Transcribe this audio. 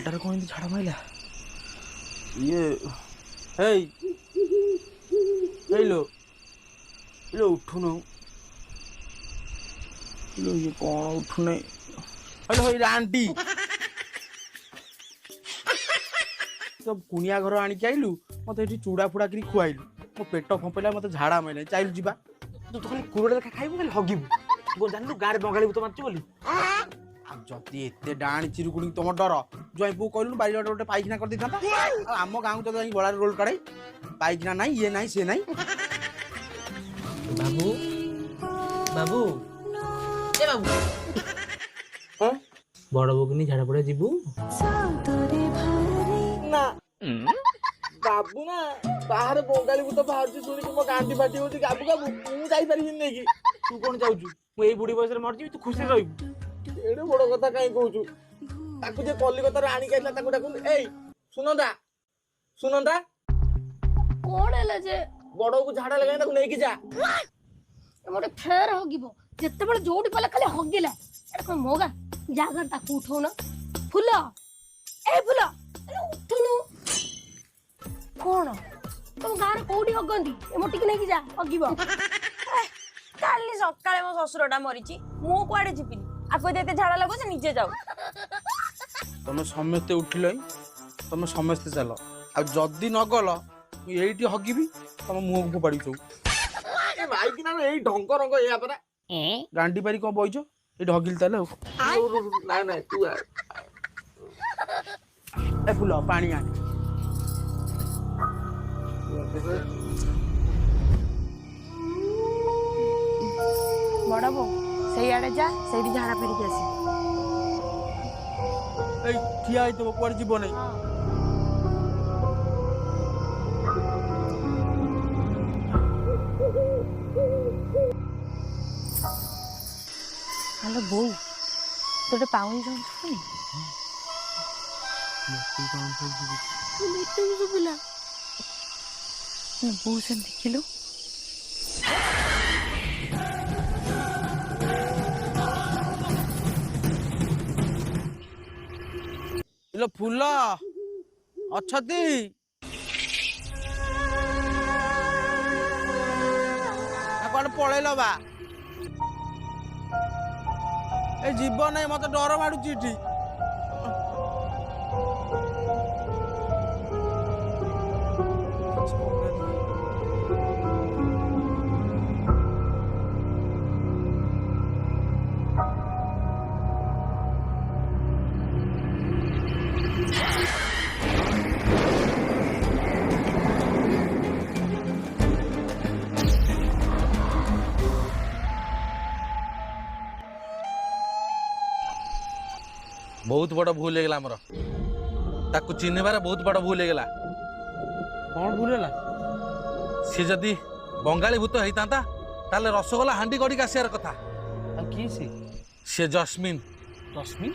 गालटार कौन झाड़ माइला ये हेई हेलो हेलो उठुनु हेलो ये कौन उठुने हेलो हेई आंटी सब कुनिया घर आनिक आइलु मत ये चूड़ा फुड़ा करी खुआइलु मो पेट फंपेला मत झाड़ा माइला चाइलु जीवा तू तो खाली कुरोड़ा लेखा खाइबू खाली हगिबू जानलु गारे बंगाली भूत मारची बोली जदि एते डाणी चिरुकुणी तुम डर जो पु कहलु बारी गोटे पाइखना कर देता आम गाँव तो जाई गला रोल काढ़े पाइखना नहीं ये नहीं से नहीं बाबू बाबू ए बाबू हां बड़ बगनी झाड़ा पड़े जीबू ना बाबू ना बाहर बंगाली भूत बाहर सुनी मो गांडी फाटी होती गाबू गाबू मु जाई परिबिन नै कि तू कोन जाउछु मु एई बुढ़ी बयस रे मर जीबी तू खुशी रहबू एडे बड़ कथा काई कहउछु ताकू जे कलिकता रे आनी काइला ताकू डाकू एई सुनंदा कोण हैला जे बड़ो को झाड़ा लगाई ताकू नै कि जा मोटे फेर हगिबो जत्ते बळे जोडी पले खाली हगिला एटा कोन मोगा जागर ताकू उठो ना फुल ए फुल उठनु कोण तुम गार कोडी हगंदी ए मोटी कि नै कि जा हगिबो काली सकाळे मो ससुरटा मरिची मु कुआडे जिपिनी आको देते झाड़ा लगो से नीचे जाओ तुम समस्ते उठिल तुम समस्ते चल आ जदि न गल ये हगिबी तुम मुह को पड़ी ए भाई कि ना एई ढंक रंग एया परा गांडी पारी कौन बइछ ये हगिल ताले ना ना तू आ ए फुल पानी आ बड़ा बो सही आड़े जा सही झाड़ा फेरिक आसी ए ठिया है तो कुआर जीव नहीं हेलो बो तोटे पाउनी जाउछनी मिटु सुबिला बो से देखिलो लो फूल अच्छती कौन पलैल बा ए जीव नहीं मत डर माड़ुची एठी बहुत बड़ भूल हो गला ताकू चिन्हबार बहुत बड़ भूल हो गला कौन भूलेला सी जदि बंगाली भूत होता ताले रसगोला हांडी गड़ी आसार कथा कि सी जस्मिन रश्मि